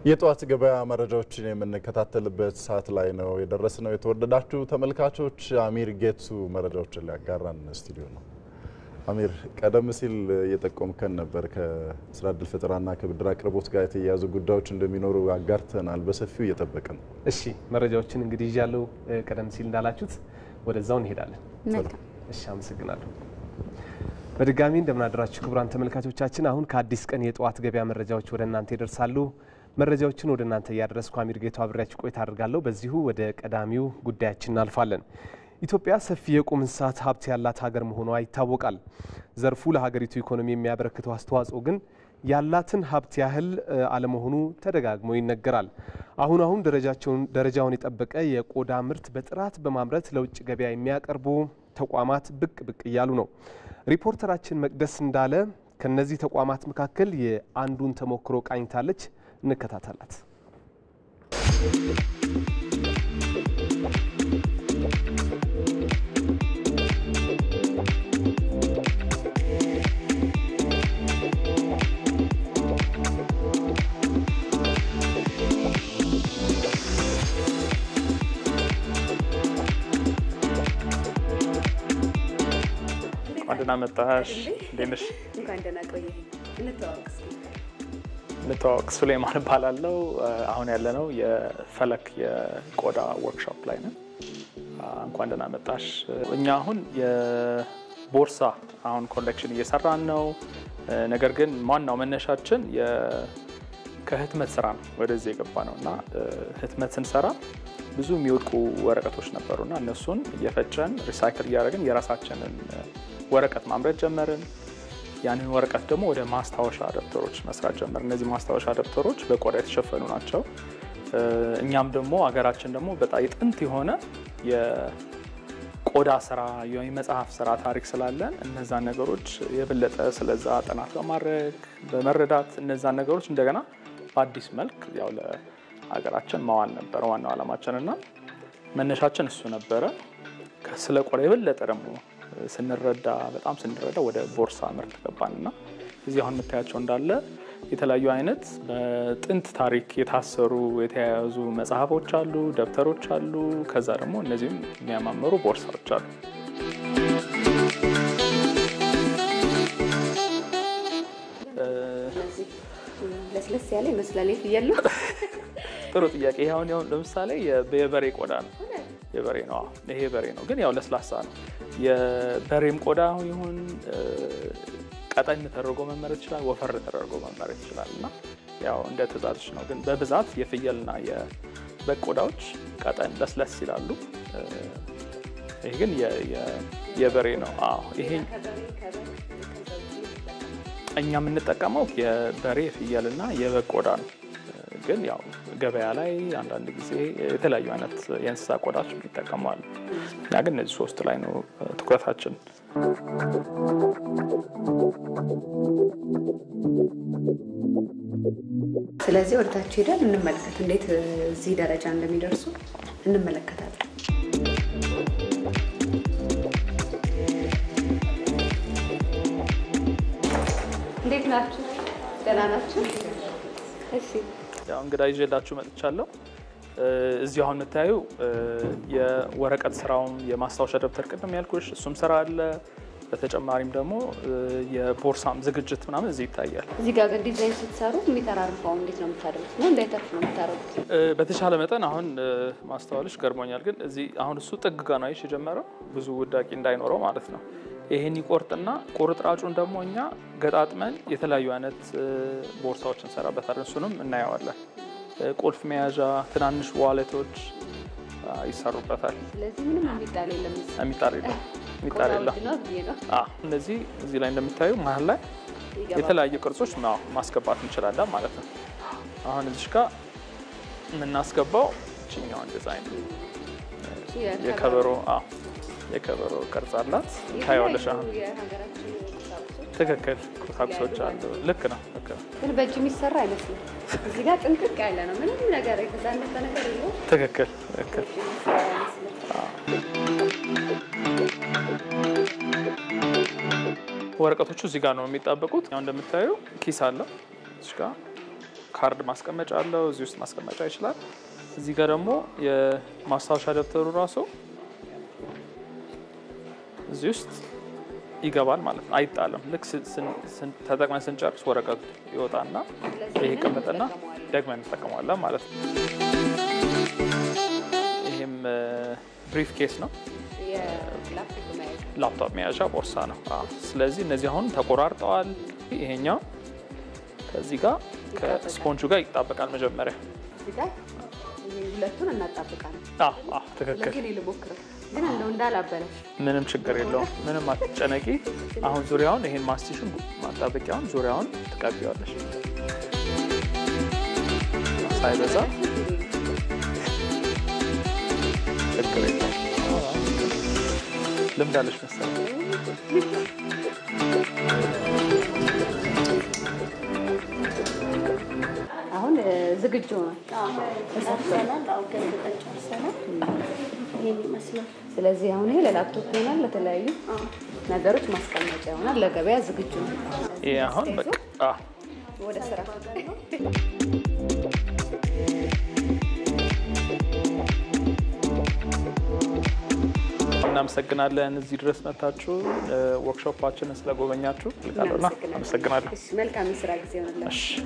የጧት ገበያ መረጃዎችን የምንከታተልበት ሰዓት ላይ ነው የደረስነው። የተወደዳችሁ ተመልካቾች አሚር ጌቱ መረጃዎችን ሊያጋራን ስቱዲዮ ነው። አሚር ቀደም ሲል እየጠቆምከን ነበር ከስራ ዕድል ፈጠራና ከብድር አቅርቦት ጋር የተያያዙ ጉዳዮች እንደሚኖሩ አጋርተናል። በሰፊው እየጠበቅን ነው። እሺ መረጃዎችን እንግዲህ ይያለው ቀደም ሲል እንዳላችሁት ወደዛው እንሄዳለን። እሺ አመሰግናለሁ። በድጋሚ እንደምናደራችሁ ክቡራን ተመልካቾቻችን አሁን ከአዲስ ቀን የጧት ገበያ መረጃዎች ወደ እናንተ ይደርሳሉ። መረጃዎችን ወደ እናንተ ያደረስኩ አሚር ጌቱ አብሬያችሁ ቆይታ አድርጋለሁ። በዚሁ ወደ ቀዳሚው ጉዳያችን እናልፋለን። ኢትዮጵያ ሰፊ የቁም እንስሳት ሀብት ያላት ሀገር መሆኗ ይታወቃል። ዘርፉ ለሀገሪቱ ኢኮኖሚ የሚያበረክተው አስተዋጽኦ ግን ያላትን ሀብት ያህል አለመሆኑ ተደጋግሞ ይነገራል። አሁን ደረጃውን የጠበቀ የቆዳ ምርት በጥራት በማምረት ለውጭ ገበያ የሚያቀርቡ ተቋማት ብቅ እያሉ ነው። ሪፖርተራችን መቅደስ እንዳለ ከነዚህ ተቋማት መካከል የአንዱን ተሞክሮ ቃኝታለች። እንከታተላት። አንደና መጣሽ እንደነሽ እንኳን ደህና ቆየህ። እንተዋወቅ። ሱሌማን እባላለሁ። አሁን ያለነው የፈለክ የቆዳ ወርክሾፕ ላይ ነን። እንኳን ደህና መጣሽ። እኛ አሁን የቦርሳ አሁን ኮሌክሽን እየሰራን ነው። ነገር ግን ዋናው መነሻችን ከህትመት ስራ ነው ወደዚህ የገባ ነውና ህትመት ስንሰራ ብዙ የሚወድቁ ወረቀቶች ነበሩና እነሱን እየፈጨን ሪሳይክል እያደረግን የራሳችንን ወረቀት ማምረት ጀመርን። ያንን ወረቀት ደግሞ ወደ ማስታወሻ ደብተሮች መስራት ጀመርን። እነዚህ ማስታወሻ ደብተሮች በቆዳ የተሸፈኑ ናቸው። እኛም ደግሞ ሀገራችን ደግሞ በጣም የጥንት የሆነ የቆዳ ስራ የመጽሐፍ ስራ ታሪክ ስላለን እነዛን ነገሮች የበለጠ ስለዛ ጥናት በማድረግ በመረዳት እነዛን ነገሮች እንደገና በአዲስ መልክ ያው ለሀገራችን ማዋል ነበር ዋናው ዓላማችንና መነሻችን እሱ ነበረ። ስለ ቆዳ የበለጠ ደግሞ በጣም ስንረዳ ወደ ቦርሳ ምርት ገባንና እዚህ አሁን የምታያቸው እንዳለ የተለያዩ አይነት በጥንት ታሪክ የታሰሩ የተያያዙ መጽሐፎች አሉ፣ ደብተሮች አሉ። ከዛ ደግሞ እነዚህም የሚያማምሩ ቦርሳዎች አሉ። ለስለስ ያለ ይመስላል ይያሉ። ጥሩ ጥያቄ። አሁን ለምሳሌ የበሬ ቆዳ ነው። የበሬ ነው። ይሄ በሬ ነው ግን ያው ለስላሳ ነው። የበሬም ቆዳ ይሁን ቀጠን ተደርጎ መመረት ይችላል፣ ወፈር ተደርጎ መመረት ይችላልና ያው እንደ ትዕዛዝሽ ነው። ግን በብዛት የፍየልና የበግ ቆዳዎች ቀጠን ለስለስ ይላሉ። ይሄ ግን የበሬ ነው። ይሄ እኛ የምንጠቀመው የበሬ የፍየልና የበግ ቆዳ ነው። ግን ያው ገበያ ላይ አንዳንድ ጊዜ የተለያዩ አይነት የእንስሳ ቆዳዎች ይጠቀማሉ። ያ ግን እነዚህ ሶስት ላይ ነው ትኩረታችን። ስለዚህ ወደታች ሄደን እንመለከት እንዴት እዚህ ደረጃ እንደሚደርሱ እንመለከታለን። እንዴት ናችሁ? ደህና ናችሁ? እሺ ያው እንግዲህ ይዤላችሁ መጥቻለሁ። እዚህ አሁን የምታዩ የወረቀት ስራውም የማስታወሻ ደብተር ቅድም ያልኩሽ እሱም ስራ አለ። በተጨማሪም ደግሞ የቦርሳም ዝግጅት ምናምን እዚህ ይታያል። እዚህ ጋር ግን ዲዛይን ስትሰሩ የሚተራርፈው እንዴት ነው የምታደርጉት? ነው እንዳይተርፍ ነው የምታደርጉት? በተሻለ መጠን አሁን ማስተዋልሽ ገርሞኛል። ግን እዚህ አሁን እሱ ጥግ ጋር ነው የጀመረው ብዙ ውዳቂ እንዳይኖረው ማለት ነው። ይሄን ይቆርጥና ቁርጥራጩን ደግሞ እኛ ገጣጥመን የተለያዩ አይነት ቦርሳዎችን እንሰራበታለን። እሱንም እናየዋለን። ቁልፍ መያዣ፣ ትናንሽ ዋሌቶች ይሰሩበታል። ስለዚህ ምንም የሚጣል የለም። የሚጣል የለም። እነዚህ እዚህ ላይ እንደምታዩ መሀል ላይ የተለያዩ ቅርጾች ማስገባት እንችላለን ማለት ነው። አሁን እዚህ ጋር የምናስገባው እችኛዋን ዲዛይን የከበሮ ቅርጽ አላት። ታያለሽ። አሁን ትክክል ቁሳቁሶች አሉ። ልክ ነው። ግን በእጅ የሚሰራ አይመስልም። እዚህ ጋር ጥንቅቅ ያለ ነው። ምንም ነገር የተዛነፈ ነገር የለውም። ትክክል። ወረቀቶቹ እዚህ ጋር ነው የሚጣበቁት። ያው እንደምታዩ ኪስ አለ እዚህ ጋር ካርድ ማስቀመጫ አለው። እዚህ ውስጥ ማስቀመጫ ይችላል። እዚህ ጋር ደግሞ የማስታወሻ ደብተሩ ራሱ እዚህ ውስጥ ይገባል ማለት ነው። አይጣልም። ልክ ተጠቅመን ስንጨርስ ወረቀቱ ይወጣና ይሄ ይቀመጥና ደግመን እንጠቀመዋለን ማለት ነው። ይሄም ብሪፍ ኬስ ነው። ላፕቶፕ መያዣ ቦርሳ ነው። ስለዚህ እነዚህ አሁን ተቆራርጠዋል። ይሄኛው ከዚህ ጋር ከስፖንጁ ጋር ይጣበቃል መጀመሪያ። ሁለቱን እናጣብቃለን። ትክክል። ግን ልሞክረው ግን እንደው እንዳላበለሽ ምንም ችግር የለውም። ምንም አትጨነቂ። አሁን ዙሪያውን ይሄን ማስቲሽን ማጣበቂያውን ዙሪያውን ትቀቢዋለሽ ሳይበዛ። ችግር የለውም። ልምድ አለሽ መሰለኝ። አሁን ዝግጁ ነው። ስለዚህ አሁን ይሄ ለላፕቶፕ ይሆናል፣ ለተለያዩ ነገሮች ማስቀመጫ ይሆናል፣ ለገበያ ዝግጁ ነው። ይሄ አሁን በቃ ወደ ስራ እናመሰግናለን። እዚህ ድረስ መታችሁ ወርክሾፓችንን ስለጎበኛችሁ ልቃለና አመሰግናለሁ። መልካም ስራ ጊዜ ይሆንላችሁ።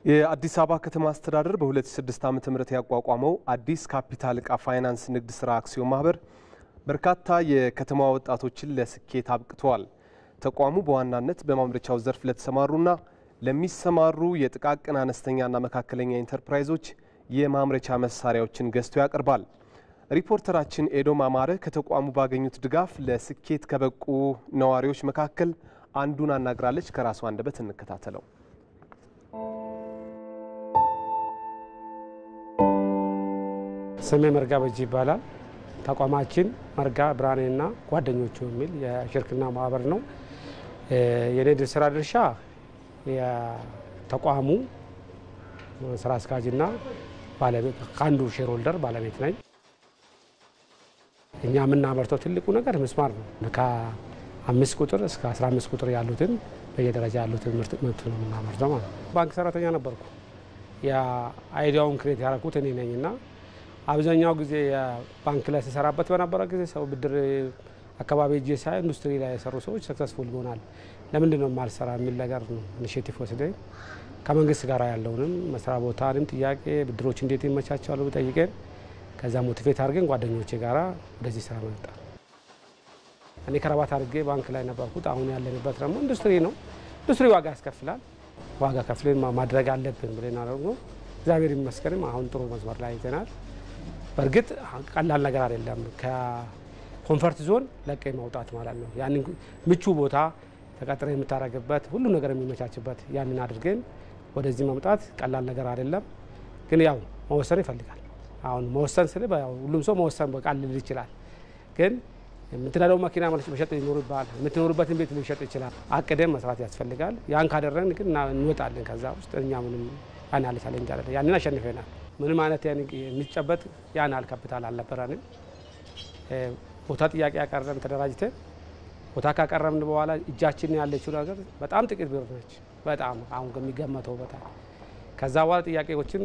የአዲስ አበባ ከተማ አስተዳደር በ2006 ዓ.ም ያቋቋመው አዲስ ካፒታል ዕቃ ፋይናንስ ንግድ ስራ አክሲዮን ማህበር በርካታ የከተማ ወጣቶችን ለስኬት አብቅተዋል። ተቋሙ በዋናነት በማምረቻው ዘርፍ ለተሰማሩና ለሚሰማሩ የጥቃቅን አነስተኛና መካከለኛ ኢንተርፕራይዞች የማምረቻ መሳሪያዎችን ገዝቶ ያቀርባል። ሪፖርተራችን ኤዶም አማረ ከተቋሙ ባገኙት ድጋፍ ለስኬት ከበቁ ነዋሪዎች መካከል አንዱን አናግራለች። ከራሱ አንደበት እንከታተለው። ስሜ መርጋ በጂ ይባላል። ተቋማችን መርጋ ብርሃኔና ጓደኞቹ የሚል የሽርክና ማህበር ነው። የኔ ስራ ድርሻ የተቋሙ ስራ አስኪያጅና ባለቤት ከአንዱ ሼር ሆልደር ባለቤት ነኝ። እኛ የምናመርተው ትልቁ ነገር ምስማር ነው። ከ5 ቁጥር እስከ 15 ቁጥር ያሉትን በየደረጃ ያሉትን ምርት ነው የምናመርተው ማለት ነው። ባንክ ሰራተኛ ነበርኩ። የአይዲያውን ክሬት ያደረኩት እኔ ነኝና አብዛኛው ጊዜ ባንክ ላይ ሲሰራበት በነበረ ጊዜ ሰው ብድር አካባቢ እጄ ሳይ ኢንዱስትሪ ላይ የሰሩ ሰዎች ሰክሰስፉል ይሆናል፣ ለምንድን ነው የማልሰራ የሚል ነገር ነው ኢኒሼቲቭ ወስደን ከመንግስት ጋር ያለውንም መስሪያ ቦታንም ጥያቄ ብድሮች እንዴት ይመቻቻሉ ብጠይቀን ከዛ ሞቲቬት አድርገን ጓደኞቼ ጋራ ወደዚህ ስራ መጣ። እኔ ከረባት አድርጌ ባንክ ላይ ነበርኩት። አሁን ያለንበት ደግሞ ኢንዱስትሪ ነው። ኢንዱስትሪ ዋጋ ያስከፍላል። ዋጋ ከፍለን ማድረግ አለብን ብለን አደረግነው። እግዚአብሔር ይመስገን አሁን ጥሩ መስመር ላይ ይዘናል። በእርግጥ ቀላል ነገር አይደለም። ከኮንፈርት ዞን ለቀ ማውጣት ማለት ነው። ያንን ምቹ ቦታ ተቀጥረ የምታረግበት ሁሉ ነገር የሚመቻችበት ያንን አድርገን ወደዚህ መምጣት ቀላል ነገር አይደለም። ግን ያው መወሰን ይፈልጋል። አሁን መወሰን ስለ ሁሉም ሰው መወሰን በቃል ሊል ይችላል። ግን የምትነዳው መኪና መሸጥ ይኖርባል። የምትኖርበትን ቤት ሊሸጥ ይችላል። አቅደን መስራት ያስፈልጋል። ያን ካደረግን ግን እንወጣለን ከዛ ውስጥ። እኛ ምንም ያን ያለ ቻሌንጅ አለ። ያንን አሸንፈናል። ምንም አይነት የሚጨበጥ ያን ያህል ካፒታል አልነበረንም። ቦታ ጥያቄ ያቀረብን ተደራጅተን ቦታ ካቀረብን በኋላ እጃችን ያለችው ነገር በጣም ጥቂት ብር ነች። በጣም አሁን ከሚገመተው በታች። ከዛ በኋላ ጥያቄዎችን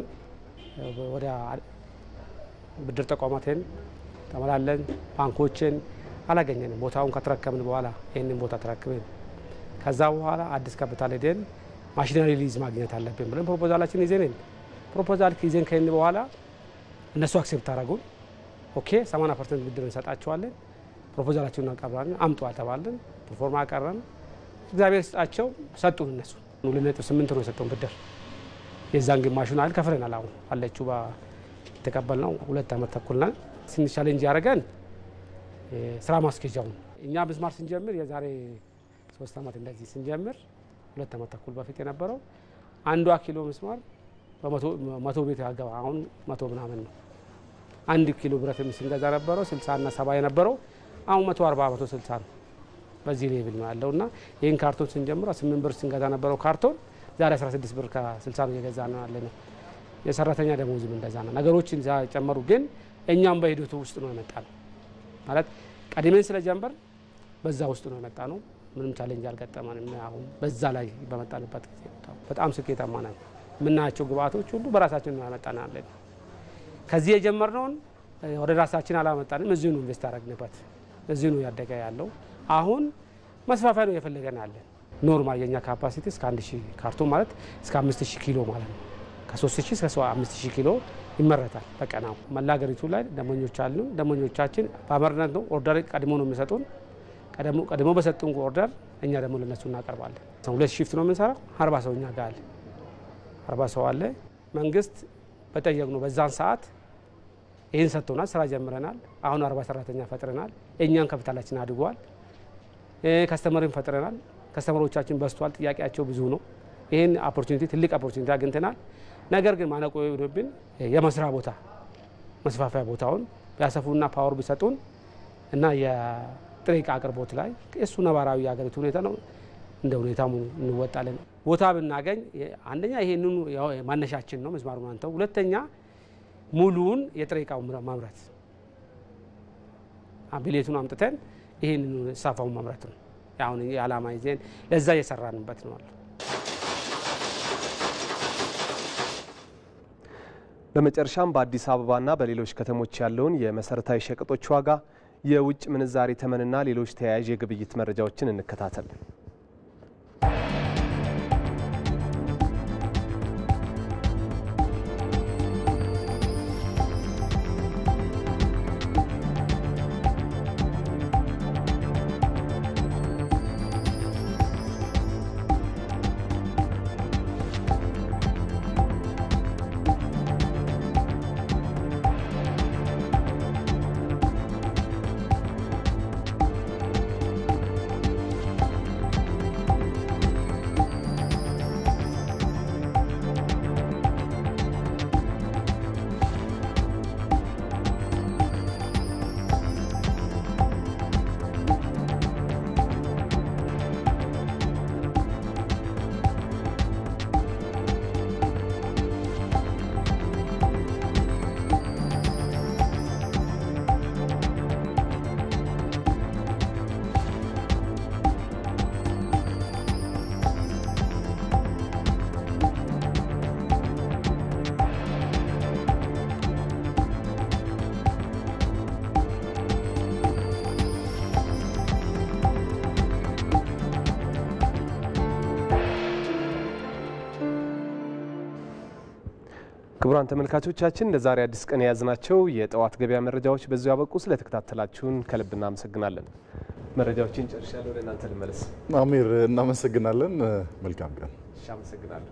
ወደ ብድር ተቋማትን ተመላለን። ባንኮችን አላገኘንም። ቦታውን ከተረከብን በኋላ ይህንን ቦታ ተረክበን ከዛ በኋላ አዲስ ካፒታል ሄደን ማሽነሪ ሊዝ ማግኘት አለብን ብለን ፕሮፖዛላችን ይዘን ፕሮፖዛል ይዘን ከሄድን በኋላ እነሱ አክሴፕት አደረጉን። ኦኬ 80% ብድር እንሰጣቸዋለን። ፕሮፖዛላችንን አቀረብን። አምጡ አልተባልን። ፕሮፎርማ አቀረብን። እግዚአብሔር ይስጣቸው ሰጡን። እነሱ 2.8 ነው የሰጡን ብድር። የዛን ግማሹን አይደል ከፍለናል። አሁን አለችው ተቀበልነው 2 ዓመት ተኩል ነን። ትንሽ ቻሌንጅ ያደረገን ስራ ማስኬጃው እኛ ምስማር ስንጀምር የዛሬ 3 ዓመት እንደዚህ ስንጀምር 2 ዓመት ተኩል በፊት የነበረው አንዷ ኪሎ ምስማር በ100 ቤት ያገባ አሁን 100 ምናምን ነው። 1 ኪሎ ብረት ስንገዛ ነበረው 60 እና 70 የነበረው አሁን 140 160 ነው። በዚህ ሌቭል ነው ያለውና ይሄን ካርቶን ስንጀምር 8 ብር ስንገዛ ነበረው ካርቶን ዛሬ 16 ብር ከ60 ነው እየገዛ ነው ያለነው። የሰራተኛ ደሞዝም እንደዛ ነው። ነገሮችን ጨመሩ። ግን እኛም በሂደቱ ውስጥ ነው የመጣነው ማለት ቀድመን ስለጀመር በዛ ውስጥ ነው የመጣ ነው። ምንም ቻሌንጅ አልገጠመንም። አሁን በዛ ላይ በመጣንበት ጊዜ በጣም ስኬታማ ነን። የምናያቸው ግብአቶች ሁሉ በራሳችን ነው ያመጣናለን። ከዚህ የጀመርነውን ወደ ራሳችን አላመጣንም። እዚሁ ነው ኢንቨስት አደረግንበት። እዚሁ ነው ያደገ ያለው። አሁን መስፋፋያ ነው የፈለገን ያለን። ኖርማል የኛ ካፓሲቲ እስከ 1000 ካርቶን ማለት እስከ 5000 ኪሎ ማለት ነው። ከ3000 እስከ 5000 ኪሎ ይመረታል በቀን። መላ ሀገሪቱ ላይ ደንበኞች አሉ። ደንበኞቻችን በአመርነት ነው ኦርደር ቀድሞ ነው የሚሰጡን። ቀድሞ በሰጡን ኦርደር እኛ ደግሞ ለነሱ እናቀርባለን። 2 ሺፍት ነው የምንሰራው። 40 ሰው እኛ ጋር አለ። 40 ሰው አለ። መንግስት በጠየቅነው በዛን ሰዓት ይህን ሰጥቶናል። ስራ ጀምረናል። አሁን 40 ሰራተኛ ፈጥረናል። እኛን ካፒታላችን አድጓል። ከስተመርን ፈጥረናል። ከስተመሮቻችን በዝቷል። ጥያቄያቸው ብዙ ነው። ይህን ኦፖርቹኒቲ ትልቅ ኦፖርቹኒቲ አግኝተናል። ነገር ግን ማነቆ የሆነብን የመስሪያ ቦታ መስፋፋያ ቦታውን ቢያሰፉና ፓወር ቢሰጡን እና የጥሬ ዕቃ አቅርቦት ላይ እሱ ነባራዊ የሀገሪቱ ሁኔታ ነው። እንደ ሁኔታው እንወጣለን። ቦታ ብናገኝ አንደኛ ይሄንን ማነሻችን ነው ምስማሩን አንተው፣ ሁለተኛ ሙሉውን የጥሬ ዕቃው ማምረት አቢሌቱን አምጥተን ይሄንን ሳፋውን ማምረት ነው። አሁን የዓላማ ይዘን ለዛ እየሰራንበት ነው። በመጨረሻም በአዲስ አበባና በሌሎች ከተሞች ያለውን የመሰረታዊ ሸቀጦች ዋጋ፣ የውጭ ምንዛሬ ተመንና ሌሎች ተያያዥ የግብይት መረጃዎችን እንከታተል። ክቡራን ተመልካቾቻችን ለዛሬ አዲስ ቀን የያዝናቸው የጠዋት ገበያ መረጃዎች በዚሁ ያበቁ። ስለተከታተላችሁን ከልብ እናመሰግናለን። መረጃዎችን ጨርሻለሁ። ወደ እናንተ ልመለስ። አሚር እናመሰግናለን። መልካም ቀን። እሺ፣ አመሰግናለሁ።